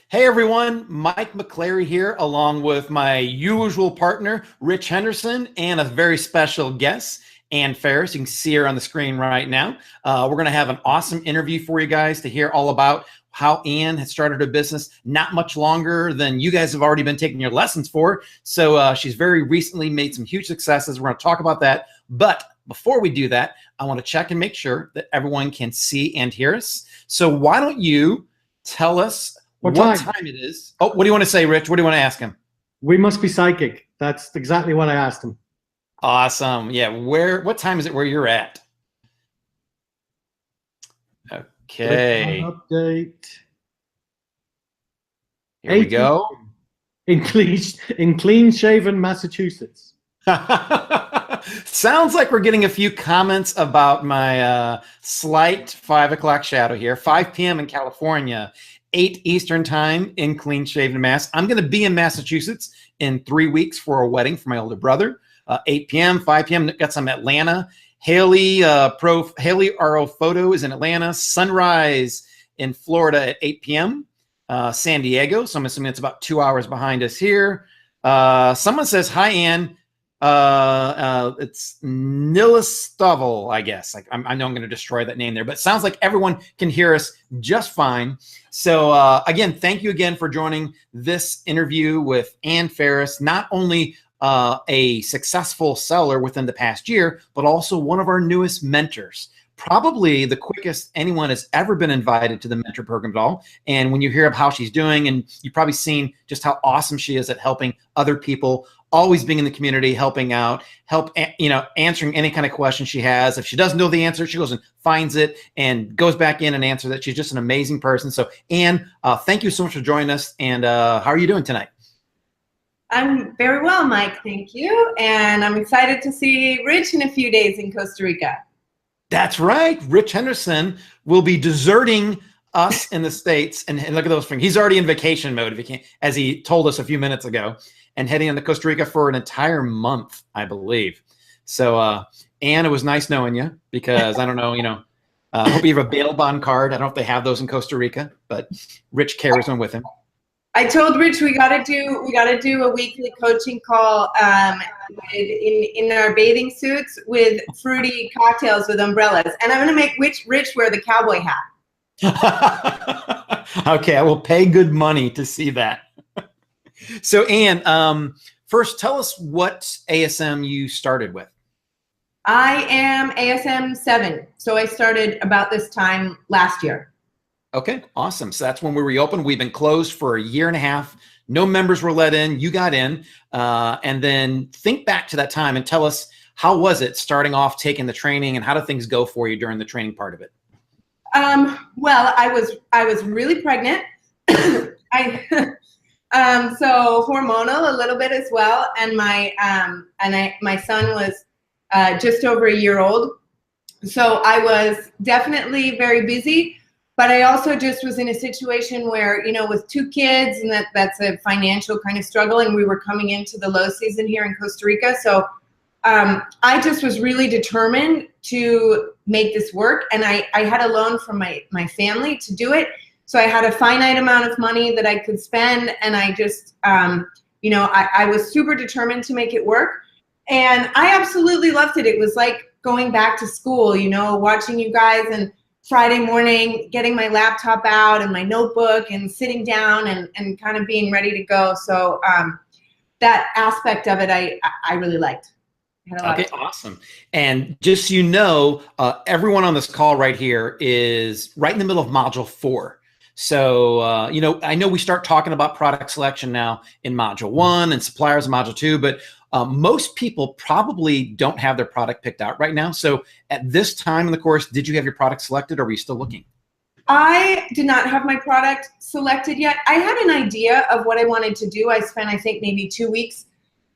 Hey everyone, Mike McClary here, along with my usual partner, Rich Henderson, and a very special guest, Ann Ferris. You can see her on the screen right now. We're going to have an awesome interview for you guys to hear all about how Ann has started her business not much longer than you guys have already been taking your lessons for. So she's very recently made some huge successes. We're going to talk about that. But before we do that, I want to check and make sure that everyone can see and hear us. So why don't you tell us what time it is? Oh, what do you want to say, Rich? What do you want to ask him? We must be psychic. That's exactly what I asked him. Awesome. Yeah. What time is it where you're at? Okay. Update. Here we go. In clean shaven Massachusetts. Sounds like we're getting a few comments about my slight 5 o'clock shadow here. 5 p.m. in California. 8 Eastern time in clean shaven Mass. I'm going to be in Massachusetts in 3 weeks for a wedding for my older brother. 8 p.m., 5 p.m. Got some Atlanta. Haley RO Photo is in Atlanta. Sunrise in Florida at 8 p.m. San Diego. So I'm assuming it's about 2 hours behind us here. Someone says, hi, Ann. It's Nilistovel, I guess. I know I'm going to destroy that name there, but it sounds like everyone can hear us just fine. So again, thank you again for joining this interview with Ann Ferris, not only a successful seller within the past year, but also one of our newest mentors. Probably the quickest anyone has ever been invited to the mentor program at all. And when you hear of how she's doing, and you've probably seen just how awesome she is at helping other people, always being in the community, helping out, answering any kind of question she has. If she doesn't know the answer, she goes and finds it and goes back in and answers it. She's just an amazing person. So Ann, thank you so much for joining us. And how are you doing tonight? I'm very well, Mike. Thank you. And I'm excited to see Rich in a few days in Costa Rica. That's right. Rich Henderson will be deserting us in the States. And look at those things. He's already in vacation mode, if he can't, as he told us a few minutes ago, and heading on to Costa Rica for an entire month, I believe. So, Ann, it was nice knowing you, because I don't know, I hope you have a bail bond card. I don't know if they have those in Costa Rica, but Rich carries one with him. I told Rich we gotta do a weekly coaching call in our bathing suits with fruity cocktails with umbrellas, and I'm gonna make Rich wear the cowboy hat. Okay, I will pay good money to see that. So Ann, first tell us what ASM you started with. I am ASM 7, so I started about this time last year. Okay, awesome. So that's when we reopened. We've been closed for a year and a half. No members were let in. You got in. And then think back to that time and tell us, how was it starting off taking the training, and how did things go for you during the training part of it? Well, I was really pregnant. So hormonal a little bit as well. And my son was just over a year old. So I was definitely very busy. But I also just was in a situation where, with 2 kids, and that's a financial kind of struggle, and we were coming into the low season here in Costa Rica. So I just was really determined to make this work, and I had a loan from my family to do it. So I had a finite amount of money that I could spend, and I just, I was super determined to make it work. And I absolutely loved it. It was like going back to school, watching you guys, and Friday morning, getting my laptop out and my notebook and sitting down and kind of being ready to go. So that aspect of it, I really liked. Okay, awesome. And just so you know, everyone on this call right here is right in the middle of module 4. So, I know we start talking about product selection now in module 1 and suppliers in module 2, but most people probably don't have their product picked out right now. So at this time in the course, did you have your product selected, or were you still looking? I did not have my product selected yet. I had an idea of what I wanted to do. I spent, I think, maybe 2 weeks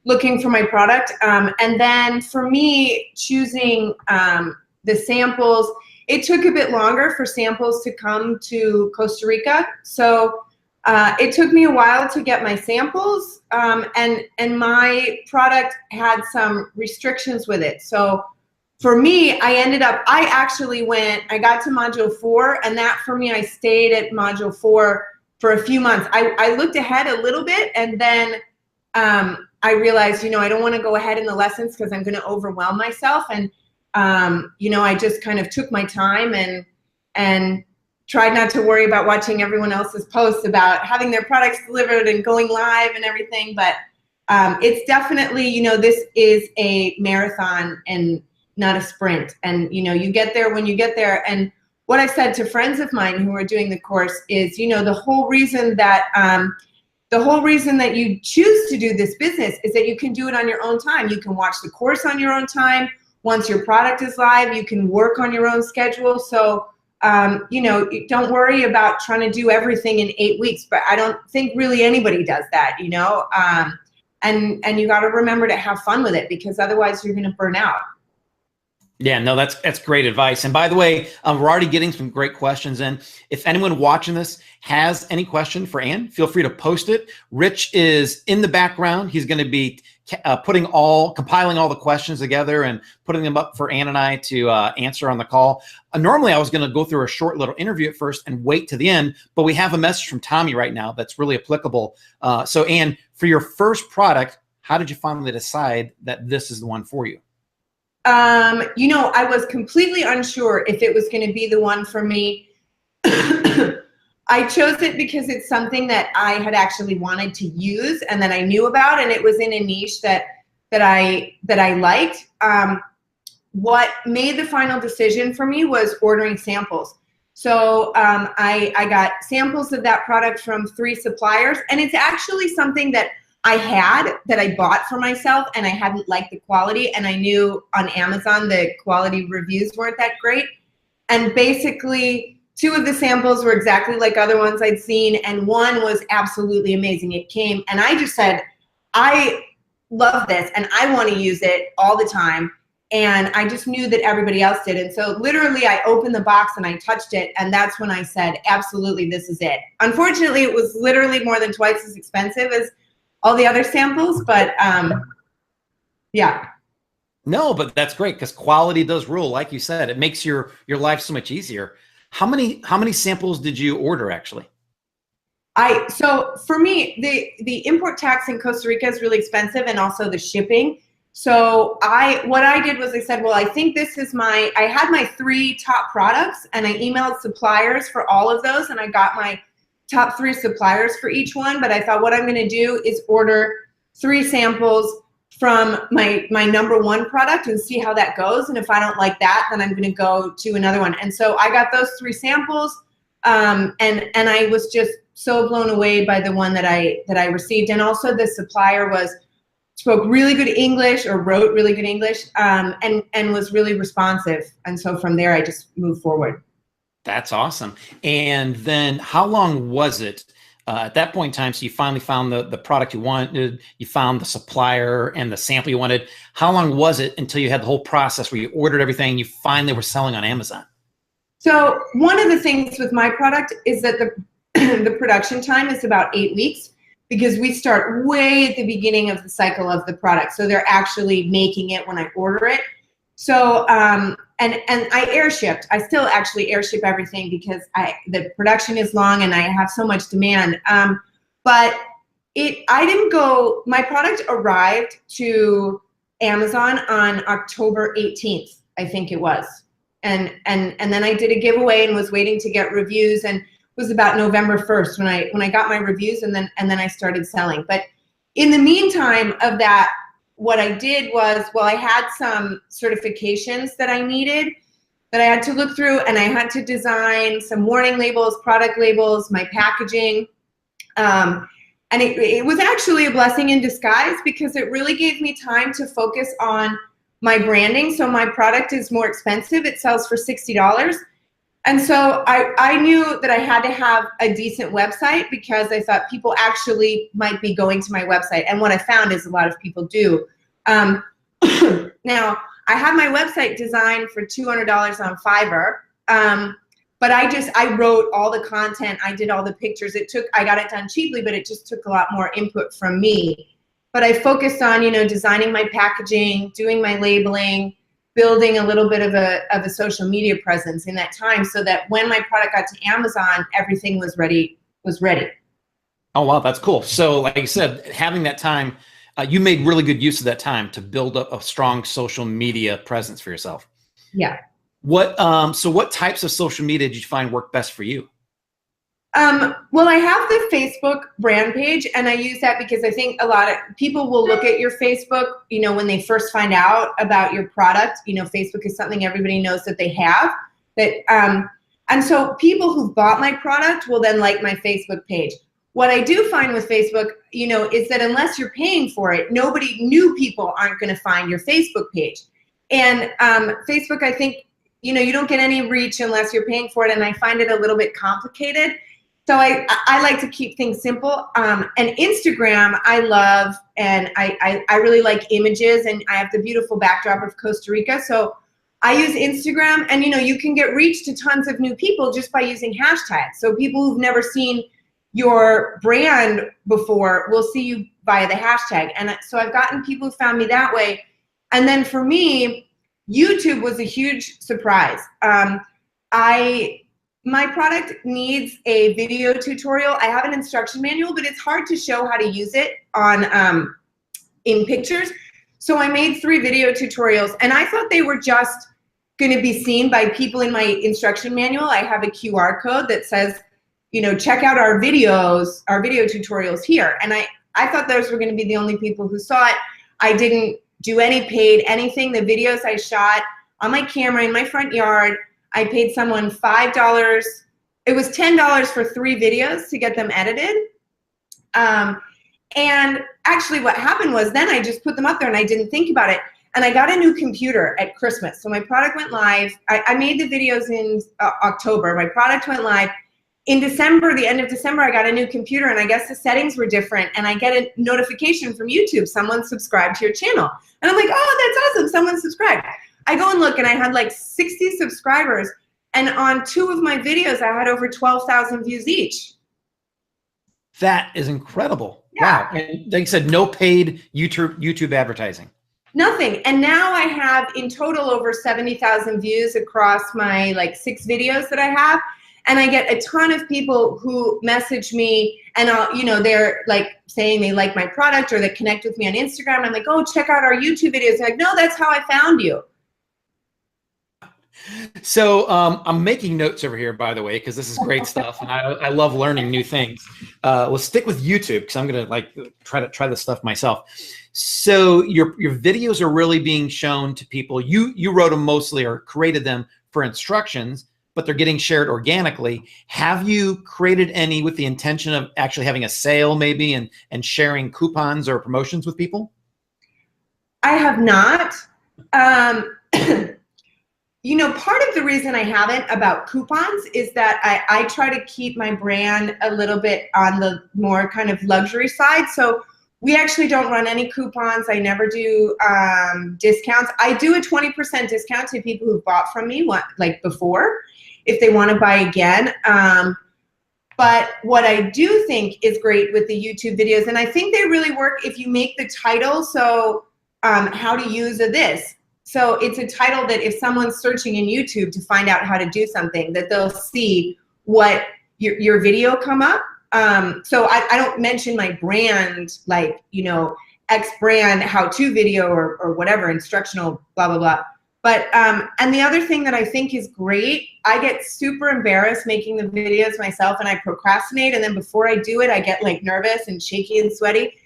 looking for my product. And then for me, choosing the samples, it took a bit longer for samples to come to Costa Rica. So it took me a while to get my samples, and my product had some restrictions with it. So for me, I got to module 4, and that for me, I stayed at module 4 for a few months. I looked ahead a little bit, and then I realized, I don't want to go ahead in the lessons because I'm going to overwhelm myself. And, I just kind of took my time and tried not to worry about watching everyone else's posts about having their products delivered and going live and everything. But it's definitely, this is a marathon and not a sprint. And, you get there when you get there. And what I've said to friends of mine who are doing the course is, the whole reason that you choose to do this business is that you can do it on your own time. You can watch the course on your own time. Once your product is live, you can work on your own schedule. So, don't worry about trying to do everything in 8 weeks, but I don't think really anybody does that, and you got to remember to have fun with it, because otherwise you're going to burn out. Yeah, no, that's great advice. And by the way, we're already getting some great questions in. If anyone watching this has any question for Ann, feel free to post it. Rich is in the background. He's going to be compiling all the questions together and putting them up for Ann and I to answer on the call. Normally, I was going to go through a short little interview at first and wait to the end, but we have a message from Tommy right now that's really applicable. So Ann, for your first product, how did you finally decide that this is the one for you? I was completely unsure if it was going to be the one for me. I chose it because it's something that I had actually wanted to use and that I knew about, and it was in a niche that I liked. What made the final decision for me was ordering samples. So I got samples of that product from 3 suppliers, and it's actually something that I bought for myself, and I hadn't liked the quality, and I knew on Amazon the quality reviews weren't that great. And basically 2 of the samples were exactly like other ones I'd seen, and one was absolutely amazing. It came, and I just said, I love this, and I want to use it all the time. And I just knew that everybody else did. And so literally I opened the box and I touched it, and that's when I said, absolutely, this is it. Unfortunately, it was literally more than twice as expensive as all the other samples, but yeah. No, but that's great, because quality does rule. Like you said, it makes your life so much easier. How many samples did you order actually? So for me, the import tax in Costa Rica is really expensive, and also the shipping. So what I did was I said, well, I think this is I had my 3 top products, and I emailed suppliers for all of those, and I got my top 3 suppliers for each one. But I thought what I'm going to do is order 3 samples from my number 1 product and see how that goes. And if I don't like that, then I'm going to go to another one. And so I got those 3 samples, and I was just so blown away by the one that I received. And also the supplier spoke really good English, or wrote really good English, and was really responsive. And so from there, I just moved forward. That's awesome. And then how long was it at that point in time? So you finally found the product you wanted, you found the supplier and the sample you wanted. How long was it until you had the whole process where you ordered everything and you finally were selling on Amazon? So one of the things with my product is that the production time is about 8 weeks, because we start way at the beginning of the cycle of the product. So they're actually making it when I order it. So, and I air shipped. I still actually air ship everything because the production is long and I have so much demand. But my product arrived to Amazon on October 18th, I think it was. And then I did a giveaway and was waiting to get reviews, and it was about November 1st when I got my reviews, and then I started selling. But in the meantime of that, what I did was, I had some certifications that I needed that I had to look through, and I had to design some warning labels, product labels, my packaging. And it was actually a blessing in disguise, because it really gave me time to focus on my branding. So my product is more expensive. It sells for $60. And so I knew that I had to have a decent website, because I thought people actually might be going to my website. And what I found is a lot of people do. Now, I have my website designed for $200 on Fiverr. But I wrote all the content. I did all the pictures. I got it done cheaply, but it just took a lot more input from me. But I focused on, designing my packaging, doing my labeling, building a little bit of a social media presence in that time, so that when my product got to Amazon, everything was ready. Oh, wow, that's cool. So like I said, having that time, you made really good use of that time to build up a strong social media presence for yourself. Yeah. So what types of social media did you find work best for you? Well, I have the Facebook brand page, and I use that because I think a lot of people will look at your Facebook, when they first find out about your product. Facebook is something everybody knows that they have. And so people who've bought my product will then like my Facebook page. What I do find with Facebook, is that unless you're paying for it, new people aren't going to find your Facebook page. And Facebook, I think, you don't get any reach unless you're paying for it, and I find it a little bit complicated. So I like to keep things simple. And Instagram I love, and I really like images, and I have the beautiful backdrop of Costa Rica. So I use Instagram, and you can get reach to tons of new people just by using hashtags. So people who've never seen your brand before will see you via the hashtag. And so I've gotten people who found me that way. And then for me, YouTube was a huge surprise. My product needs a video tutorial. I have an instruction manual, but it's hard to show how to use it on in pictures. So I made 3 video tutorials, and I thought they were just going to be seen by people in my instruction manual. I have a QR code that says, check out our video tutorials here. And I thought those were going to be the only people who saw it. I didn't do any paid anything. The videos I shot on my camera in my front yard. I paid someone $5. It was $10 for 3 videos to get them edited. And actually what happened was then I just put them up there and I didn't think about it. And I got a new computer at Christmas. So my product went live. I made the videos in October. My product went live. In December, the end of December, I got a new computer, and I guess the settings were different, and I get a notification from YouTube, someone subscribed to your channel. And I'm like, oh, that's awesome, someone subscribed. I go and look, and I had like 60 subscribers, and on 2 of my videos, I had over 12,000 views each. That is incredible. Yeah. Wow. And like you said, no paid YouTube advertising. Nothing. And now I have in total over 70,000 views across my 6 videos that I have. And I get a ton of people who message me, and they're saying they like my product, or they connect with me on Instagram. I'm like, oh, check out our YouTube videos. They're like, no, that's how I found you. So I'm making notes over here, by the way, because this is great stuff, and I love learning new things. Let's stick with YouTube, because I'm gonna try this stuff myself. So your videos are really being shown to people. You wrote them mostly, or created them for instructions, but they're getting shared organically. Have you created any with the intention of actually having a sale maybe and sharing coupons or promotions with people? I have not. Part of the reason I haven't about coupons is that I try to keep my brand a little bit on the more kind of luxury side. So we actually don't run any coupons. I never do discounts. I do a 20% discount to people who bought from me before, if they want to buy again. But what I do think is great with the YouTube videos, and I think they really work if you make the title, so how to use this. So it's a title that if someone's searching in YouTube to find out how to do something, that they'll see what your video come up. So I don't mention my brand, X brand how-to video or whatever, instructional, blah, blah, blah. But, and the other thing that I think is great, I get super embarrassed making the videos myself, and I procrastinate. And then before I do it, I get nervous and shaky and sweaty.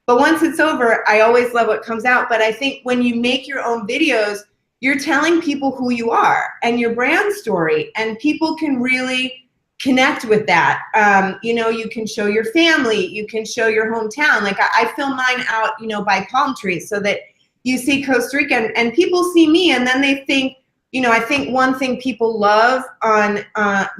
But once it's over, I always love what comes out. But I think when you make your own videos, you're telling people who you are and your brand story, and people can really connect with that. You can show your family, you can show your hometown. I film mine out, by palm trees, so that you see Costa Rica, and people see me, and then they think, I think one thing people love on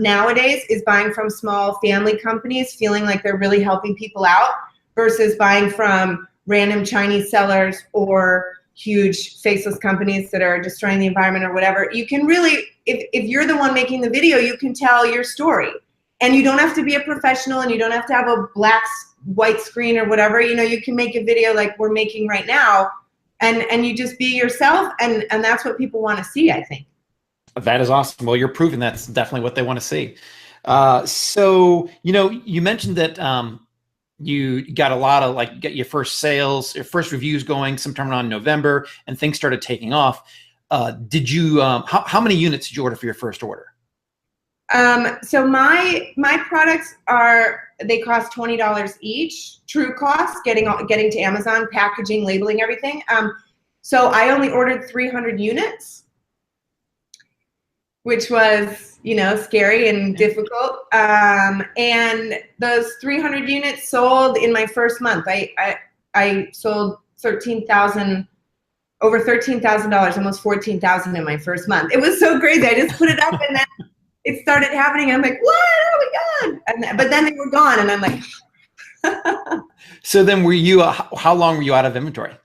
nowadays is buying from small family companies, feeling like they're really helping people out, versus buying from random Chinese sellers or huge faceless companies that are destroying the environment or whatever. You can really, if you're the one making the video, you can tell your story. And you don't have to be a professional, and you don't have to have a white screen or whatever. You can make a video like we're making right now, and you just be yourself, and that's what people want to see, I think. That is awesome. Well, you're proving that's definitely what they want to see. So, you mentioned that you got a lot of like get your first sales, your first reviews going sometime around November, and things started taking off. Did you how many units did you order for your first order? So my products they cost $20 each, true cost, getting to Amazon, packaging, labeling, everything. So I only ordered 300 units, which was, scary and difficult. And those 300 units sold in my first month. I sold over $13,000, almost $14,000 in my first month. It was so crazy. I just put it up and then it started happening. I'm like, what? Oh my God. But then they were gone and I'm like. So then how long were you out of inventory?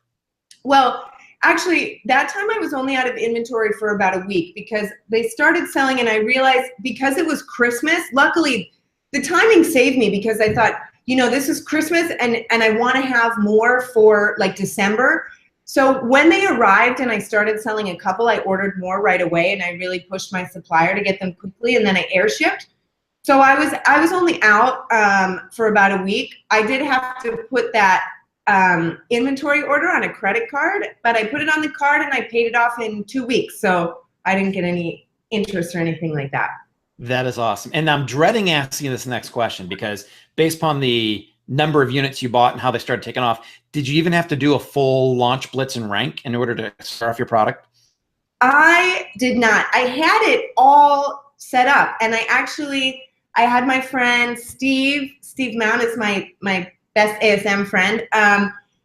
Well, actually, that time I was only out of inventory for about a week because they started selling and I realized because it was Christmas, luckily the timing saved me because I thought, this is Christmas and I want to have more for like December. So when they arrived and I started selling a couple, I ordered more right away and I really pushed my supplier to get them quickly and then I air shipped. So I was only out for about a week. I did have to put that inventory order on a credit card, but I put it on the card and I paid it off in 2 weeks. So I didn't get any interest or anything like that. That is awesome. And I'm dreading asking this next question because based upon the number of units you bought and how they started taking off, did you even have to do a full launch blitz and rank in order to start off your product? I did not. I had it all set up and I had my friend Steve Mount is my best ASM friend.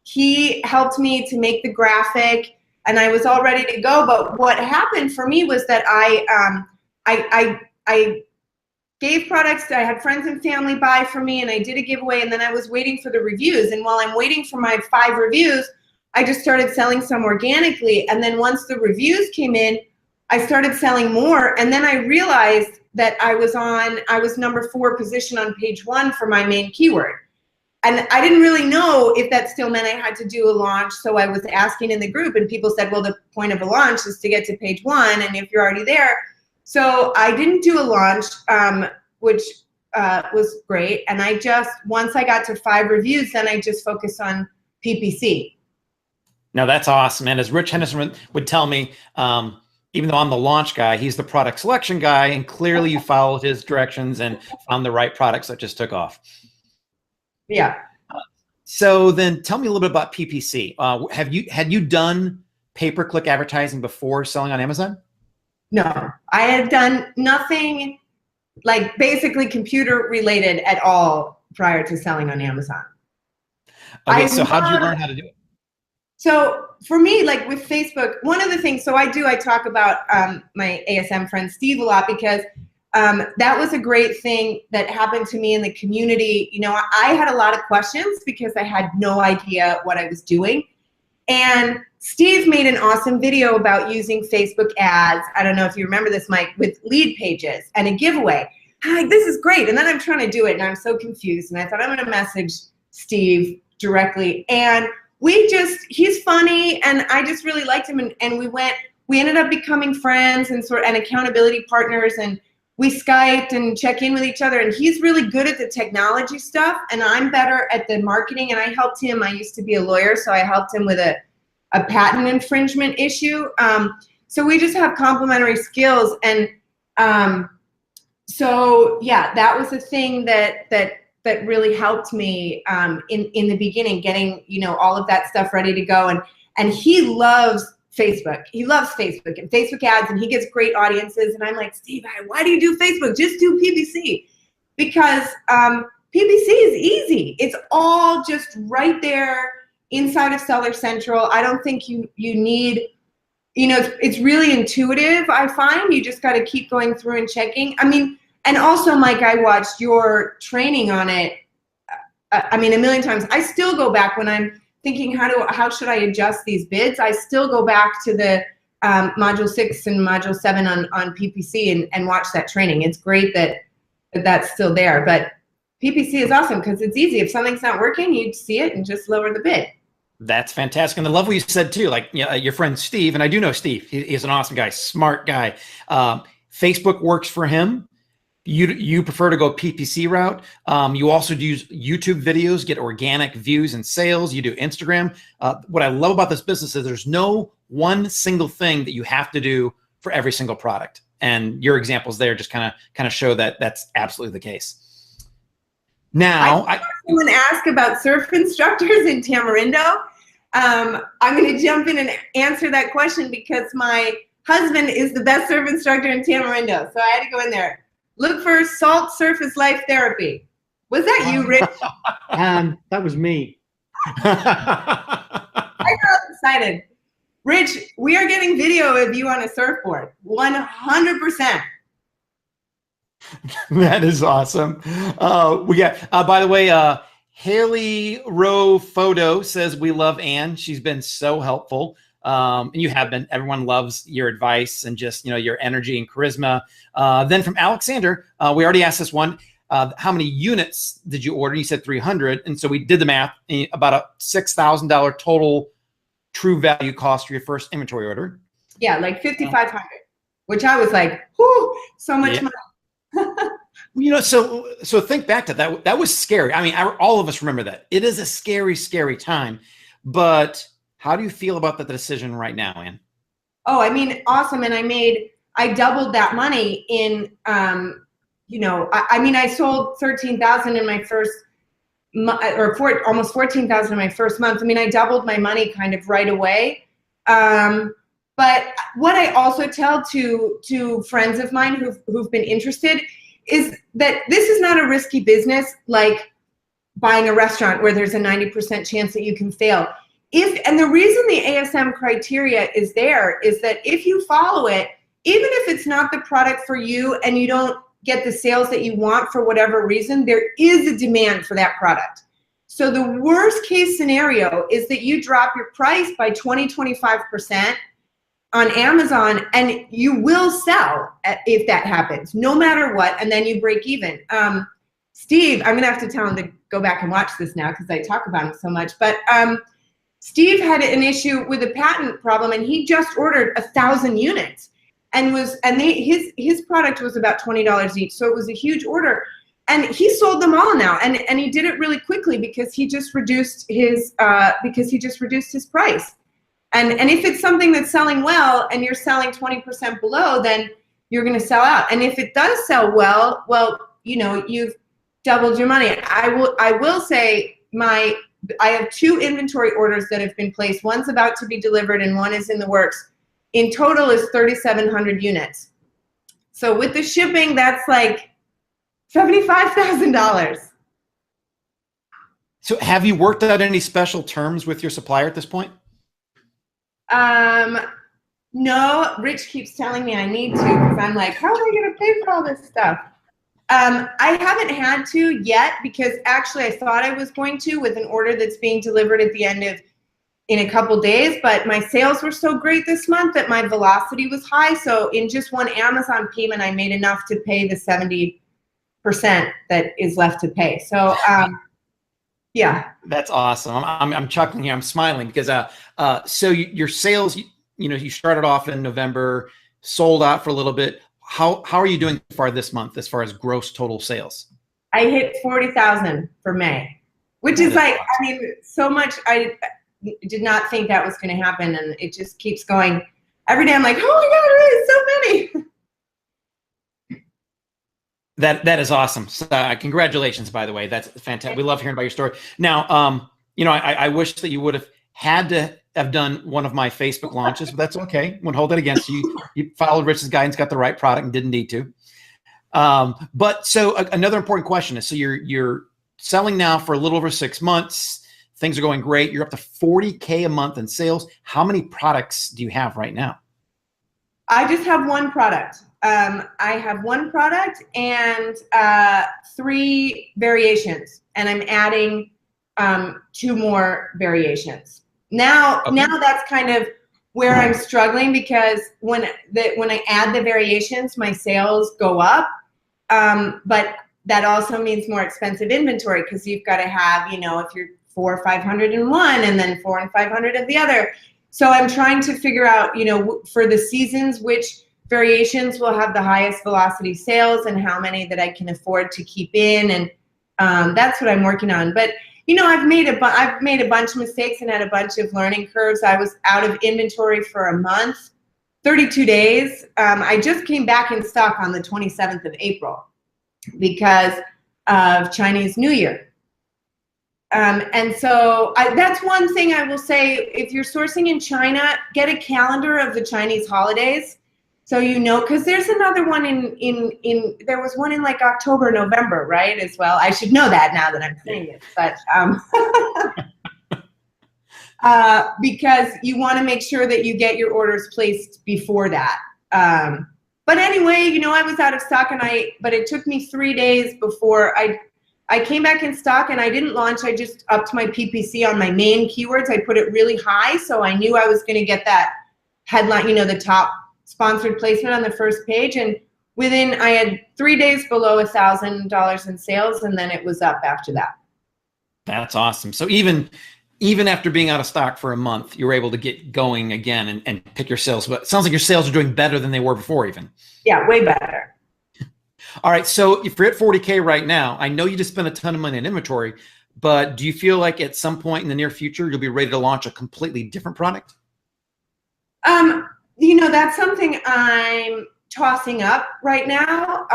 He helped me to make the graphic and I was all ready to go. But what happened for me was that I gave products that I had friends and family buy for me and I did a giveaway and then I was waiting for the reviews. And while I'm waiting for my 5 reviews, I just started selling some organically. And then once the reviews came in, I started selling more. And then I realized that I was number 4 position on page 1 for my main keyword. And I didn't really know if that still meant I had to do a launch. So I was asking in the group and people said, well, the point of a launch is to get to page 1. And if you're already there. So I didn't do a launch, which was great. And once I got to 5 reviews, then I just focused on PPC. Now that's awesome. And as Rich Henderson would tell me, even though I'm the launch guy, he's the product selection guy. And clearly you followed his directions and found the right products that just took off. Yeah. So then tell me a little bit about PPC. Had you done pay-per-click advertising before selling on Amazon? No, I had done nothing like basically computer related at all prior to selling on Amazon. Okay, so how did you learn how to do it? So for me, like with Facebook, one of the things, I talk about my ASM friend Steve a lot because that was a great thing that happened to me in the community. I had a lot of questions because I had no idea what I was doing. And Steve made an awesome video about using Facebook ads. I don't know if you remember this, Mike, with lead pages and a giveaway. I'm like, this is great. And then I'm trying to do it and I'm so confused. And I thought I'm going to message Steve directly. And he's funny and I just really liked him. And we ended up becoming friends and and accountability partners. And we Skyped and check in with each other. And he's really good at the technology stuff. And I'm better at the marketing. And I helped him. I used to be a lawyer. So I helped him with a patent infringement issue. So we just have complementary skills. And so, yeah, that was the thing that really helped me in the beginning, getting, all of that stuff ready to go. And he loves Facebook. He loves Facebook and Facebook ads, and he gets great audiences. And I'm like, Steve, why do you do Facebook? Just do PPC. Because PPC is easy. It's all just right there inside of Seller Central. I don't think you need, it's really intuitive, I find. You just got to keep going through and checking. I mean, and also, Mike, I watched your training on it, a million times. I still go back when I'm thinking, how should I adjust these bids? I still go back to the module 6 and module 7 on PPC and watch that training. It's great that that's still there, but PPC is awesome because it's easy. If something's not working, you see it and just lower the bid. That's fantastic. And I love what you said too, like your friend Steve, and I do know Steve, he's an awesome guy, smart guy. Facebook works for him. You prefer to go PPC route. You also do use YouTube videos, get organic views and sales. You do Instagram. What I love about this business is there's no one single thing that you have to do for every single product. And your examples there just kind of show that that's absolutely the case. Now, someone asked about surf instructors in Tamarindo. I'm going to jump in and answer that question because my husband is the best surf instructor in Tamarindo. So I had to go in there. Look for Salt Surface Life Therapy. Was that you, Rich? That was me. I got excited. Rich, we are getting video of you on a surfboard. 100%. That is awesome. We got, by the way, Haley Rowe Photo says, we love Ann. She's been so helpful. And you have been. Everyone loves your advice and just, your energy and charisma. Then from Alexander, we already asked this one. How many units did you order? You said 300. And so we did the math, about a $6,000 total true value cost for your first inventory order. Yeah, like 5,500, which I was like, whoo, so much money. So think back to that. That was scary. I mean, all of us remember that. It is a scary, scary time. But how do you feel about the decision right now, Ann? Oh, I mean, awesome. And I doubled that money in, I sold 13,000 in my first almost 14,000 in my first month. I mean, I doubled my money kind of right away. But what I also tell to friends of mine who've been interested is that this is not a risky business like buying a restaurant where there's a 90% chance that you can fail. And the reason the ASM criteria is there is that if you follow it, even if it's not the product for you and you don't get the sales that you want for whatever reason, there is a demand for that product. So the worst case scenario is that you drop your price by 20-25% on Amazon and you will sell if that happens, no matter what, and then you break even. Steve, I'm gonna have to tell him to go back and watch this now because I talk about him so much, but Steve had an issue with a patent problem and he just ordered 1,000 units. And his product was about $20 each, so it was a huge order. And he sold them all now, and he did it really quickly because he just reduced his price. And if it's something that's selling well, and you're selling 20% below, then you're going to sell out. And if it does sell well, you've doubled your money. I will say I have 2 inventory orders that have been placed. One's about to be delivered, and one is in the works. In total is 3,700 units. So with the shipping, that's like $75,000. So have you worked out any special terms with your supplier at this point? No, Rich keeps telling me I need to because I'm like, how am I going to pay for all this stuff? I haven't had to yet because actually I thought I was going to with an order that's being delivered at the end of in a couple days, but my sales were so great this month that my velocity was high. So in just one Amazon payment, I made enough to pay the 70% that is left to pay. So, yeah. That's awesome. I'm chuckling here. I'm smiling because, so your sales, you started off in November, sold out for a little bit. How are you doing so far this month as far as gross total sales? I hit 40,000 for May, which is like, awesome. I mean, so much. I did not think that was going to happen, and it just keeps going. Every day I'm like, oh my God, really, so many. That is awesome. So, congratulations, by the way. That's fantastic. We love hearing about your story. Now, I wish that you would have had to have done one of my Facebook launches, but that's okay. Won't hold that against you. You followed Rich's guidance, got the right product, and didn't need to. But so another important question is: so you're selling now for a little over 6 months. Things are going great. You're up to 40K a month in sales. How many products do you have right now? I just have one product. I have one product and 3 variations, and I'm adding 2 more variations. Now that's kind of where I'm struggling because when I add the variations, my sales go up, but that also means more expensive inventory because you've got to have, if you're 400 or 500 in one and then 400 and 500 of the other. So I'm trying to figure out, for the seasons, which variations will have the highest velocity sales and how many that I can afford to keep in, and that's what I'm working on. But you know, I've made a bunch of mistakes and had a bunch of learning curves. I was out of inventory for a month, 32 days. I just came back in stock on the 27th of April because of Chinese New Year. And so that's one thing I will say, if you're sourcing in China, get a calendar of the Chinese holidays. So you know, because there's another one there was one in like October, November, right, as well. I should know that now that I'm saying it, but because you want to make sure that you get your orders placed before that. But anyway, you know, I was out of stock, but it took me 3 days before I came back in stock, and I didn't launch. I just upped my PPC on my main keywords. I put it really high, so I knew I was going to get that headline, you know, the top sponsored placement on the first page. And I had 3 days below $1,000 in sales, and then it was up after that. That's awesome. So even after being out of stock for a month, you were able to get going again and pick your sales. But it sounds like your sales are doing better than they were before even. Yeah, way better. All right, so if you're at 40K right now, I know you just spent a ton of money in inventory, but do you feel like at some point in the near future, you'll be ready to launch a completely different product? You know, that's something I'm tossing up right now.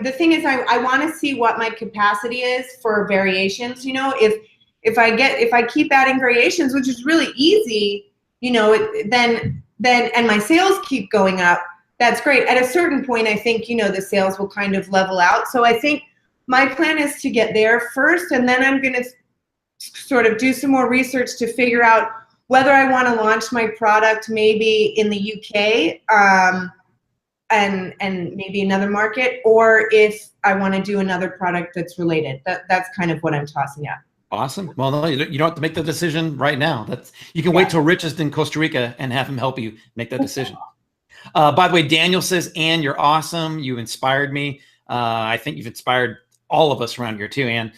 The thing is, I want to see what my capacity is for variations. You know, if I keep adding variations, which is really easy, you know, then and my sales keep going up, that's great. At a certain point, I think, you know, the sales will kind of level out. So I think my plan is to get there first, and then I'm going to sort of do some more research to figure out whether I want to launch my product maybe in the UK and maybe another market, or if I want to do another product that's related. That's kind of what I'm tossing out. Awesome. Well, no, you don't have to make the decision right now. You can wait till Rich is in Costa Rica and have him help you make that decision. By the way, Daniel says, Ann, you're awesome. You inspired me. I think you've inspired all of us around here too, Ann.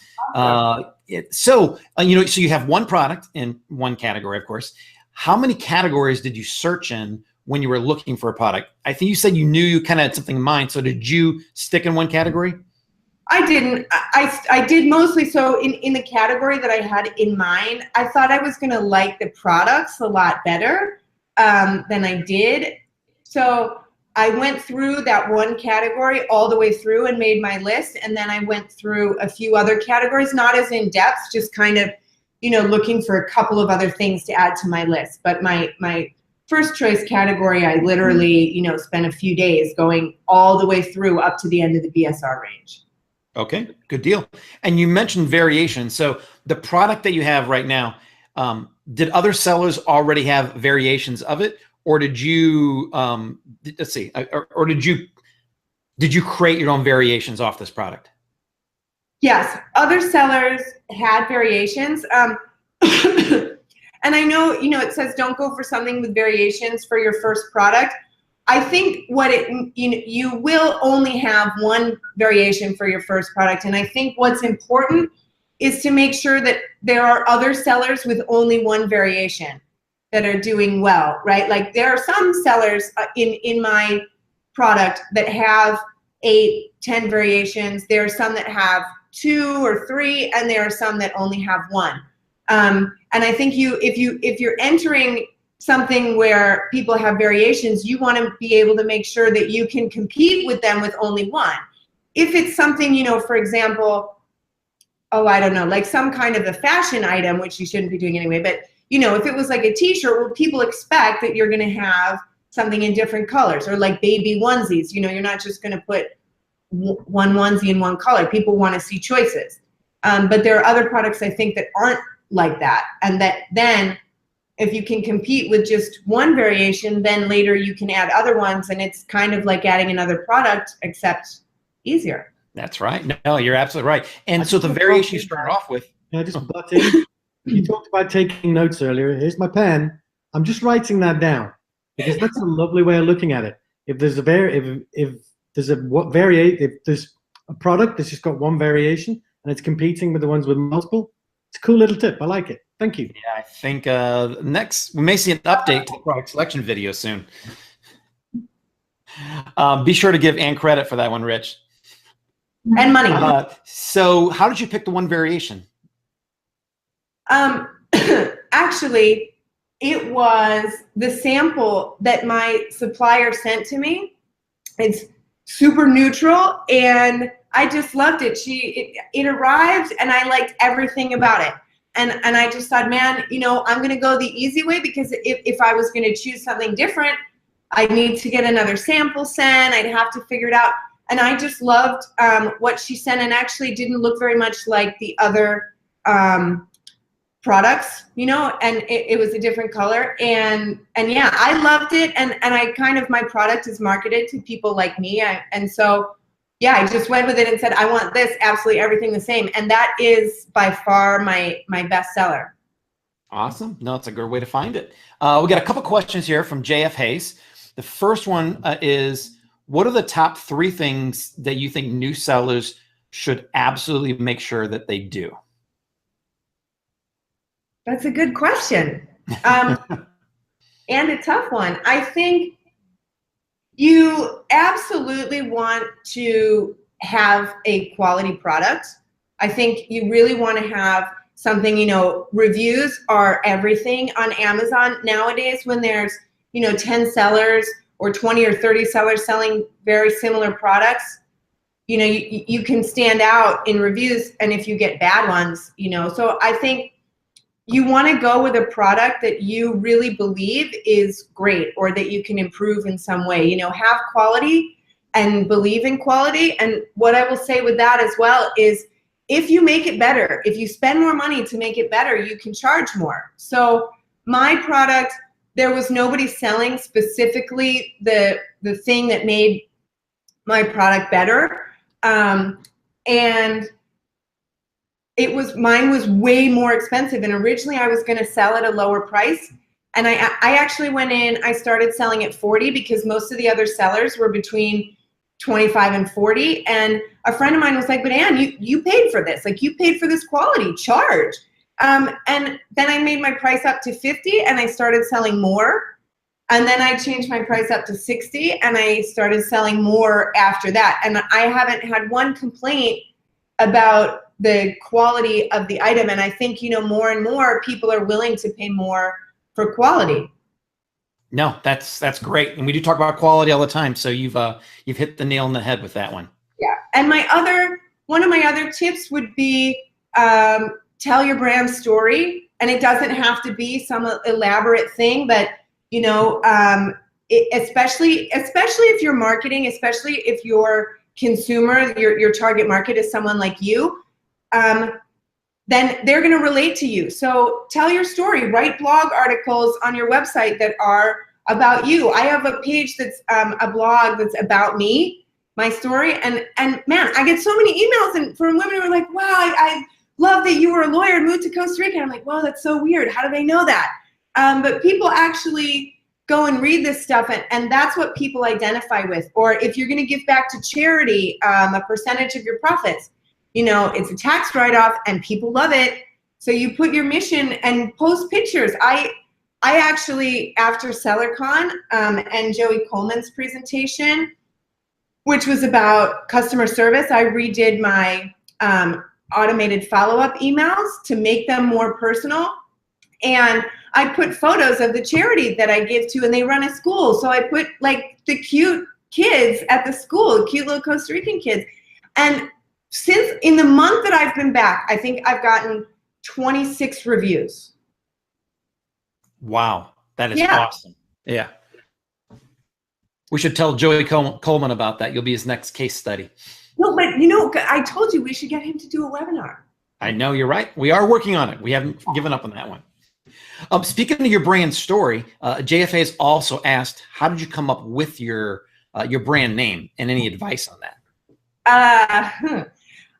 So you have one product in one category, of course. How many categories did you search in when you were looking for a product? I think you said you knew you kind of had something in mind. So did you stick in one category? I didn't. I did mostly. So in the category that I had in mind, I thought I was going to like the products a lot better than I did. So I went through that one category all the way through and made my list. And then I went through a few other categories, not as in depth, just kind of, you know, looking for a couple of other things to add to my list. But my first choice category, I literally, you know, spent a few days going all the way through up to the end of the BSR range. Okay, good deal. And you mentioned variation. So the product that you have right now, did other sellers already have variations of it? Or did you, let's see, or did you create your own variations off this product? Yes, other sellers had variations. And I know, you know, it says don't go for something with variations for your first product. I think you will only have one variation for your first product. And I think what's important is to make sure that there are other sellers with only one variation that are doing well, right? Like there are some sellers in my product that have 8, 10 variations. There are some that have 2 or 3, and there are some that only have 1. And I think if you're entering something where people have variations, you want to be able to make sure that you can compete with them with only 1. If it's something, you know, for example, I don't know, like some kind of a fashion item, which you shouldn't be doing anyway, but you know, if it was like a t-shirt, well, people expect that you're going to have something in different colors, or like baby onesies. You know, you're not just going to put one onesie in one color. People want to see choices. But there are other products, I think, that aren't like that. And that then if you can compete with just one variation, then later you can add other ones. And it's kind of like adding another product, except easier. That's right. No, you're absolutely right. And so the variation you started off with. Can I just butt in? You talked about taking notes earlier. Here's my pen. I'm just writing that down because that's a lovely way of looking at it. If there's if there's a product that's just got one variation and it's competing with the ones with multiple, it's a cool little tip. I like it. Thank you. Yeah, I think next we may see an update to the product selection video soon. Be sure to give Ann credit for that one, Rich. And money. So how did you pick the one variation? Actually, it was the sample that my supplier sent to me. It's super neutral, and I just loved it. It arrived, and I liked everything about it. And I just thought, man, you know, I'm gonna go the easy way, because if I was gonna choose something different, I'd need to get another sample sent. I'd have to figure it out. And I just loved what she sent, and actually didn't look very much like the other products, you know, and it was a different color. And yeah, I loved it. And I kind of, my product is marketed to people like me. And so, yeah, I just went with it and said, I want this, absolutely everything the same. And that is by far my best seller. Awesome. No, it's a good way to find it. We got a couple questions here from JF Hayes. The first one is, what are the top 3 things that you think new sellers should absolutely make sure that they do? That's a good question. And a tough one. I think you absolutely want to have a quality product. I think you really want to have something, you know, reviews are everything on Amazon nowadays. When there's, you know, 10 sellers or 20 or 30 sellers selling very similar products, you know, you can stand out in reviews, and if you get bad ones, you know. So I think you want to go with a product that you really believe is great, or that you can improve in some way. You know, have quality and believe in quality. And what I will say with that as well is, if you make it better, if you spend more money to make it better, you can charge more. So my product, there was nobody selling specifically the thing that made my product better. And mine was way more expensive, and originally I was going to sell at a lower price. And I actually went in, I started selling at 40, because most of the other sellers were between 25 and 40. And a friend of mine was like, but Ann, you paid for this. Like, you paid for this quality, charge. And then I made my price up to 50, and I started selling more. And then I changed my price up to 60, and I started selling more after that. And I haven't had one complaint about the quality of the item. And I think, you know, more and more people are willing to pay more for quality. No, that's great. And we do talk about quality all the time. So you've hit the nail on the head with that one. Yeah. And one of my other tips would be, tell your brand story. And it doesn't have to be some elaborate thing, but, you know, especially if you're marketing, especially if your consumer, your target market is someone like you, then they're going to relate to you. So tell your story, write blog articles on your website that are about you. I have a page that's a blog that's about me, my story. And man, I get so many emails from women who are like, wow, I love that you were a lawyer and moved to Costa Rica. And I'm like, wow, that's so weird. How do they know that? But people actually go and read this stuff, and that's what people identify with. Or if you're going to give back to charity, a percentage of your profits, you know, it's a tax write-off, and people love it. So you put your mission and post pictures. I actually, after SellerCon and Joey Coleman's presentation, which was about customer service, I redid my automated follow-up emails to make them more personal. And I put photos of the charity that I give to, and they run a school. So I put like the cute kids at the school, cute little Costa Rican kids. And since in the month that I've been back, I think I've gotten 26 reviews. Wow, that is awesome. Yeah. We should tell Joey Coleman about that. You'll be his next case study. No, but you know, I told you we should get him to do a webinar. I know, you're right. We are working on it. We haven't given up on that one. Speaking of your brand story, JFA has also asked, how did you come up with your brand name, and any advice on that?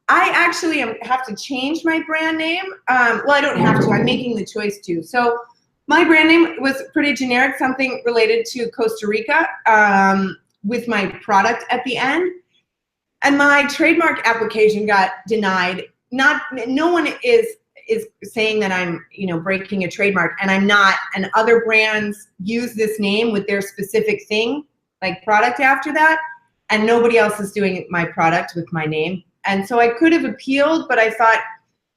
I actually have to change my brand name. Well, I don't have to. I'm making the choice to. So my brand name was pretty generic, something related to Costa Rica, with my product at the end. And my trademark application got denied. No one is saying that I'm, you know, breaking a trademark, and I'm not. And other brands use this name with their specific thing, like product after that, and nobody else is doing my product with my name. And so I could have appealed, but I thought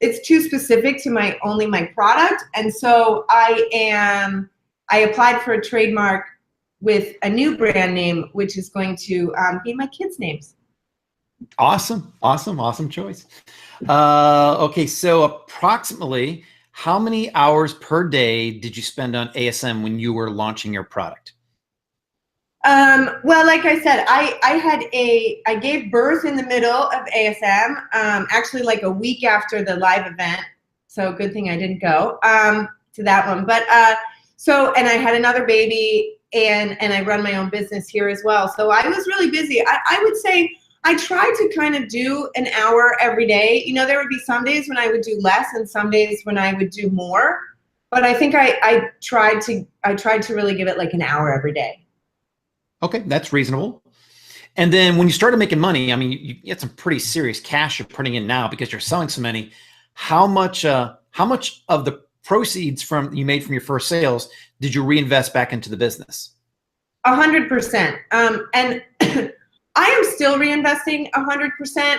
it's too specific to only my product. And so I applied for a trademark with a new brand name, which is going to be my kids' names. Awesome choice. Okay, so approximately how many hours per day did you spend on ASM when you were launching your product? Well, like I said, I gave birth in the middle of ASM, actually like a week after the live event. So good thing I didn't go to that one. But and I had another baby, and I run my own business here as well. So I was really busy. I would say I tried to kind of do an hour every day. You know, there would be some days when I would do less and some days when I would do more. But I think I tried to really give it like an hour every day. Okay, that's reasonable. And then when you started making money, I mean, you get some pretty serious cash you're putting in now because you're selling so many. How much of the proceeds you made from your first sales did you reinvest back into the business? 100%. And I am still reinvesting 100%.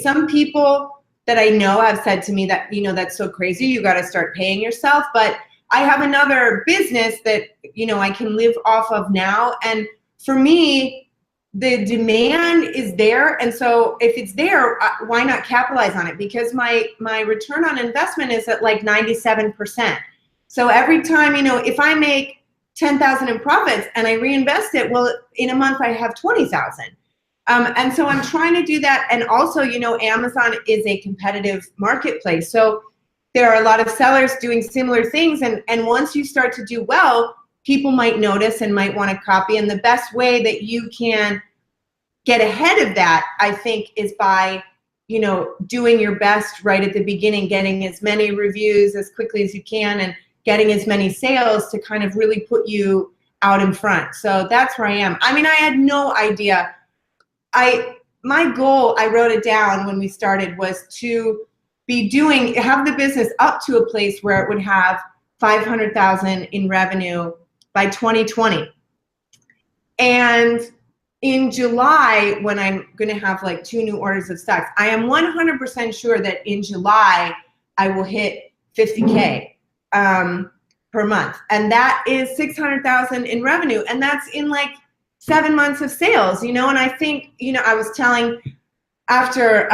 Some people that I know have said to me that, you know, that's so crazy, you got to start paying yourself. But I have another business that, you know, I can live off of now. And for me, the demand is there. And so if it's there, why not capitalize on it? Because my return on investment is at like 97%. So every time, you know, if I make 10,000 in profits and I reinvest it, well, in a month I have 20,000. And so I'm trying to do that. And also, you know, Amazon is a competitive marketplace. So there are a lot of sellers doing similar things. And once you start to do well, people might notice and might want to copy. And the best way that you can get ahead of that, I think, is by, you know, doing your best right at the beginning, getting as many reviews as quickly as you can and getting as many sales to kind of really put you out in front. So that's where I am. I mean, I had no idea. My goal, I wrote it down when we started, was to have the business up to a place where it would have 500,000 in revenue by 2020. And in July, when I'm going to have like 2 new orders of stocks, I am 100% sure that in July I will hit 50K per month, and that is 600,000 in revenue, and that's in like 7 months of sales, you know. And I think, you know, I was telling after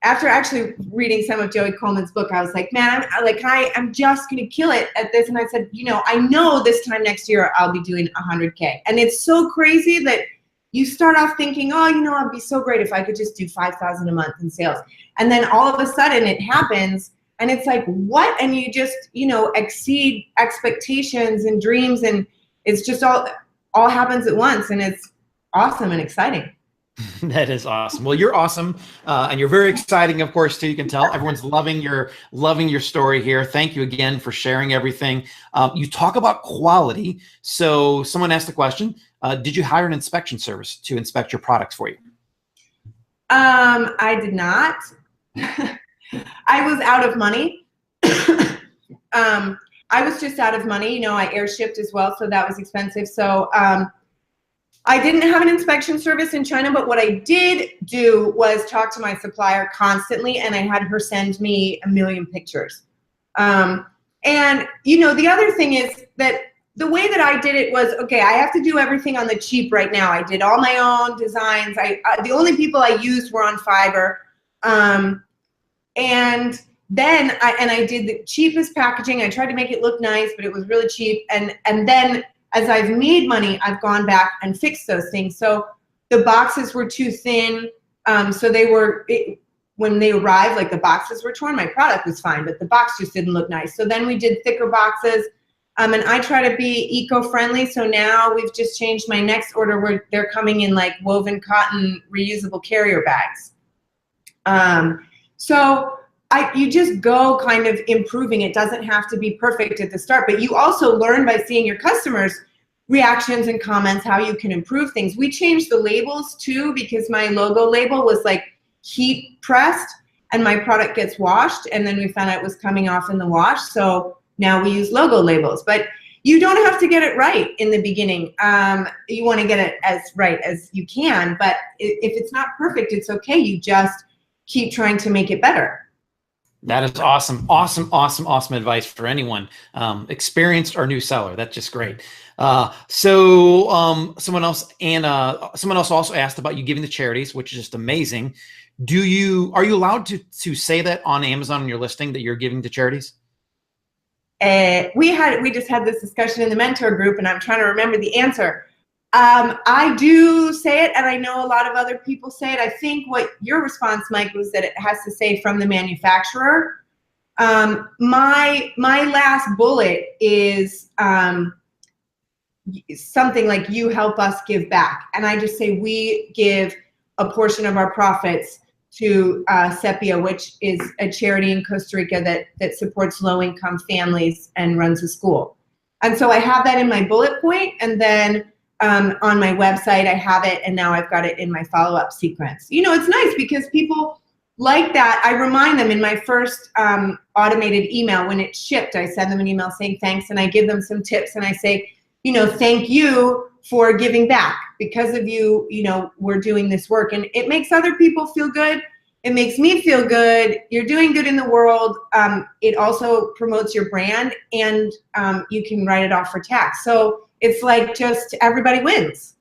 actually reading some of Joey Coleman's book, I was like, man, I'm just gonna kill it at this. And I said, you know, I know this time next year I'll be doing 100K. And it's so crazy that you start off thinking, oh, you know, it'd be so great if I could just do 5,000 a month in sales. And then all of a sudden it happens, and it's like, what? And you just, you know, exceed expectations and dreams, and it's just all happens at once, and it's awesome and exciting. That is awesome. Well, you're awesome, and you're very exciting, of course, too. You can tell everyone's loving your story here. Thank you again for sharing everything. You talk about quality. So someone asked the question, did you hire an inspection service to inspect your products for you? I did not. I was out of money. I was just out of money. You know, I air shipped as well, so that was expensive. So I didn't have an inspection service in China, but what I did do was talk to my supplier constantly, and I had her send me 1 million pictures. And, you know, the other thing is that the way that I did it was, okay, I have to do everything on the cheap right now. I did all my own designs. The only people I used were on Fiverr. And then I did the cheapest packaging. I tried to make it look nice, but it was really cheap. And then as I've made money, I've gone back and fixed those things. So the boxes were too thin. So when they arrived, like the boxes were torn. My product was fine, but the box just didn't look nice. So then we did thicker boxes. And I try to be eco-friendly. So now we've just changed my next order where they're coming in like woven cotton reusable carrier bags. So you just go kind of improving. It doesn't have to be perfect at the start, but you also learn by seeing your customers' reactions and comments how you can improve things. We changed the labels too, because my logo label was like heat pressed and my product gets washed, and then we found out it was coming off in the wash. So now we use logo labels. But you don't have to get it right in the beginning. You want to get it as right as you can, but if it's not perfect, it's okay. You just keep trying to make it better. That is awesome. Awesome advice for anyone, experienced or new seller. That's just great. Someone else also asked about you giving to charities, which is just amazing. Are you allowed to say that on Amazon on your listing that you're giving to charities? We just had this discussion in the mentor group, and I'm trying to remember the answer. I do say it, and I know a lot of other people say it. I think what your response, Mike, was that it has to say from the manufacturer. My last bullet is something like, you help us give back. And I just say we give a portion of our profits to Sepia, which is a charity in Costa Rica that supports low-income families and runs a school. And so I have that in my bullet point, and then on my website I have it, and now I've got it in my follow-up sequence. You know, it's nice because people like that. I remind them in my first automated email when it's shipped. I send them an email saying thanks, and I give them some tips, and I say, you know, thank you for giving back. Because of you, you know, we're doing this work, and it makes other people feel good. It makes me feel good. You're doing good in the world. It also promotes your brand, and you can write it off for tax. So it's like just everybody wins.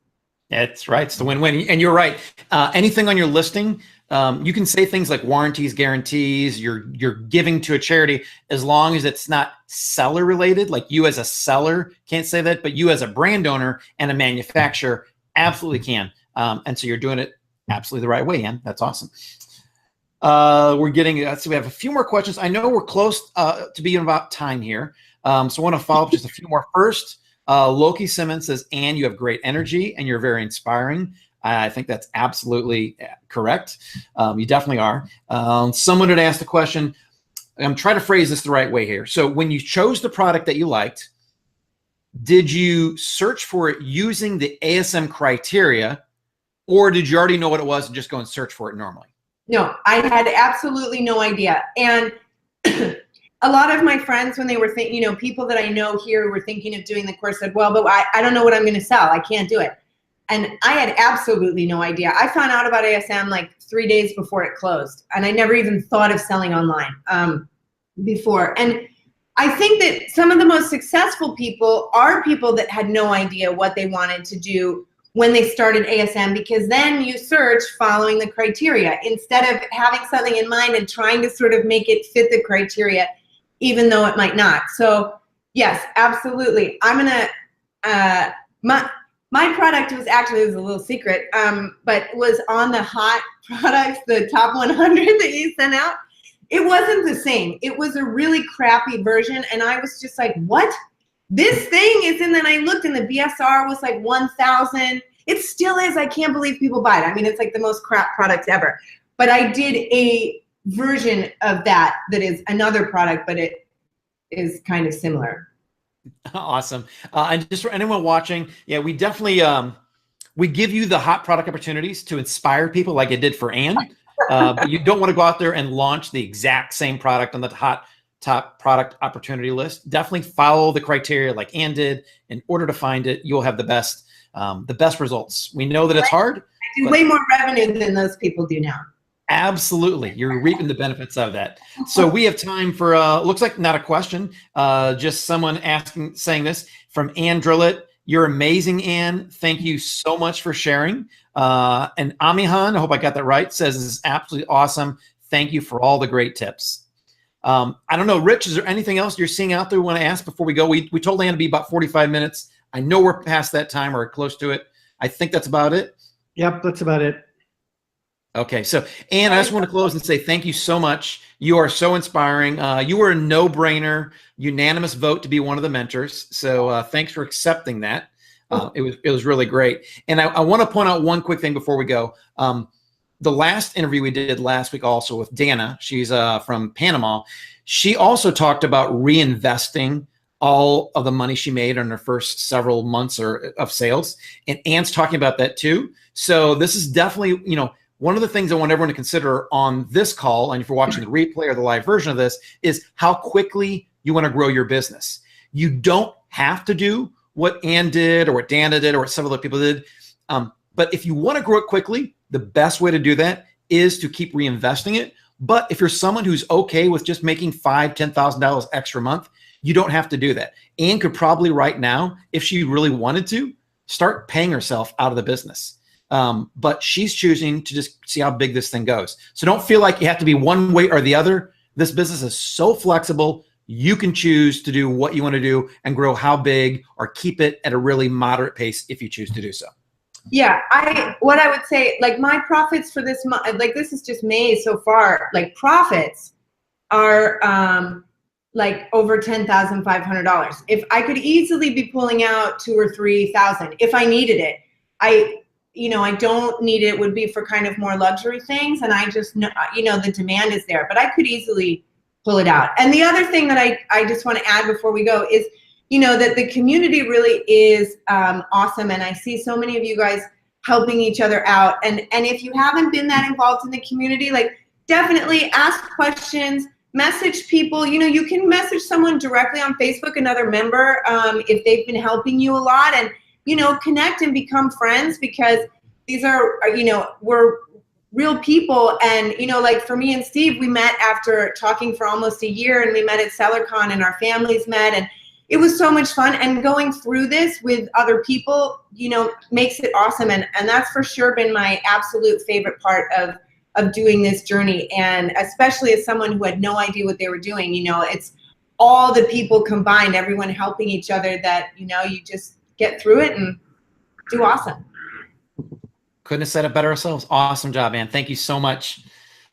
That's right. It's the win-win. And you're right. Anything on your listing, you can say things like warranties, guarantees, you're giving to a charity, as long as it's not seller related. Like you as a seller can't say that, but you as a brand owner and a manufacturer absolutely can. And so you're doing it absolutely the right way, Ann. That's awesome. We're getting, so we have a few more questions. I know we're close to being about time here. So I want to follow up just a few more. First, Loki Simmons says, Ann, you have great energy and you're very inspiring. I think that's absolutely correct. You definitely are. Someone had asked the question, I'm trying to phrase this the right way here. So when you chose the product that you liked, did you search for it using the ASM criteria, or did you already know what it was and just go and search for it normally? No, I had absolutely no idea. And a lot of my friends, when they were thinking, you know, people that I know here who were thinking of doing the course said, well, but I don't know what I'm going to sell. I can't do it. And I had absolutely no idea. I found out about ASM like 3 days before it closed. And I never even thought of selling online before. And I think that some of the most successful people are people that had no idea what they wanted to do when they started ASM, because then you search following the criteria instead of having something in mind and trying to sort of make it fit the criteria, even though it might not. So yes, absolutely. I'm gonna, my product was actually, it was a little secret, but was on the hot products, the top 100 that you sent out. It wasn't the same. It was a really crappy version. And I was just like, what? This thing is, and then I looked and the BSR was like 1,000. It still is. I can't believe people buy it. I mean, it's like the most crap product ever. But I did a version of that is another product, but it is kind of similar. Awesome. And just for anyone watching, yeah, we definitely, we give you the hot product opportunities to inspire people like it did for Ann. But you don't want to go out there and launch the exact same product on the top product opportunity list. Definitely follow the criteria like Ann did. In order to find it, you'll have the best results. We know that it's hard. I do way more revenue than those people do now. Absolutely. You're reaping the benefits of that. So we have time for, looks like not a question, just someone saying this from Ann Drillett. You're amazing, Ann. Thank you so much for sharing. And Amihan, I hope I got that right, says this is absolutely awesome. Thank you for all the great tips. I don't know, Rich, is there anything else you're seeing out there we want to ask before we go? We told Ann to be about 45 minutes. I know we're past that time or close to it. I think that's about it. Yep, that's about it. Okay, so Ann, I just want to close and say thank you so much. You are so inspiring. You were a no-brainer, unanimous vote to be one of the mentors. So thanks for accepting that. It was really great. And I want to point out one quick thing before we go. The last interview we did last week also with Dana, she's from Panama. She also talked about reinvesting all of the money she made in her first several months of sales. And Ann's talking about that too. So this is definitely, you know, one of the things I want everyone to consider on this call, and if you're watching the replay or the live version of this, is how quickly you want to grow your business. You don't have to do what Ann did or what Dana did or what several other people did. But if you want to grow it quickly, the best way to do that is to keep reinvesting it. But if you're someone who's okay with just making $5,000, $10,000 extra a month, you don't have to do that. Ann could probably right now, if she really wanted to, start paying herself out of the business. But she's choosing to just see how big this thing goes. So don't feel like you have to be one way or the other. This business is so flexible. You can choose to do what you want to do and grow how big or keep it at a really moderate pace if you choose to do so. Yeah, what I would say, like my profits for this month, like this is just May so far, like profits are like over $10,500. If I could easily be pulling out 2,000 or 3,000 if I needed it. I don't need it, would be for kind of more luxury things, and I just know, the demand is there, but I could easily pull it out. And the other thing that I just want to add before we go is, that the community really is awesome, and I see so many of you guys helping each other out. And if you haven't been that involved in the community, like definitely ask questions, message people. You can message someone directly on Facebook, another member, if they've been helping you a lot, and connect and become friends, because these are, we're real people. And, like for me and Steve, we met after talking for almost a year, and we met at SellerCon, and our families met, and it was so much fun. And going through this with other people, makes it awesome. And that's for sure been my absolute favorite part of doing this journey. And especially as someone who had no idea what they were doing, it's all the people combined, everyone helping each other, that, you just get through it and do awesome. Couldn't have said it better ourselves. Awesome job, man. Thank you so much.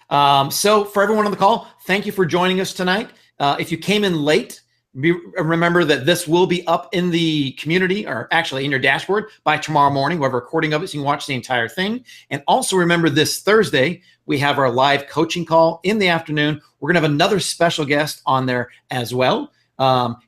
So for everyone on the call, thank you for joining us tonight. If you came in late, remember that this will be up in the community, or actually in your dashboard, by tomorrow morning. We have a recording of it so you can watch the entire thing. And also remember, this Thursday, we have our live coaching call in the afternoon. We're going to have another special guest on there as well.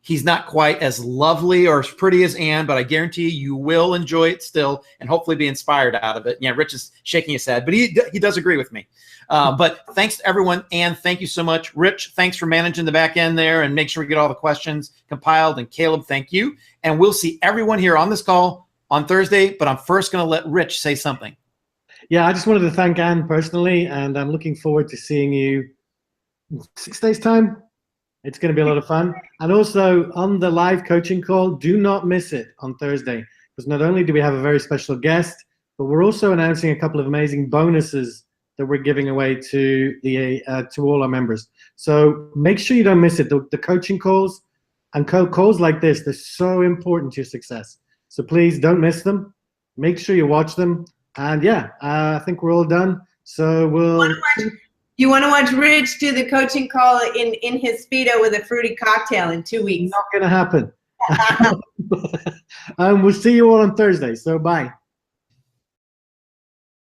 He's not quite as lovely or as pretty as Ann, but I guarantee you will enjoy it still and hopefully be inspired out of it. Yeah, Rich is shaking his head, but he does agree with me. But thanks to everyone. Ann, thank you so much. Rich, thanks for managing the back end there and make sure we get all the questions compiled. And Caleb, thank you. And we'll see everyone here on this call on Thursday, but I'm first going to let Rich say something. Yeah, I just wanted to thank Ann personally, and I'm looking forward to seeing you in 6 days' time. It's going to be a lot of fun. And also on the live coaching call, do not miss it on Thursday, because not only do we have a very special guest, but we're also announcing a couple of amazing bonuses that we're giving away to all our members. So make sure you don't miss it. The coaching calls and calls like this, they're so important to your success. So please don't miss them. Make sure you watch them. And yeah, I think we're all done. So you want to watch Rich do the coaching call in his Speedo with a fruity cocktail in 2 weeks. Not going to happen. We'll see you all on Thursday. So bye.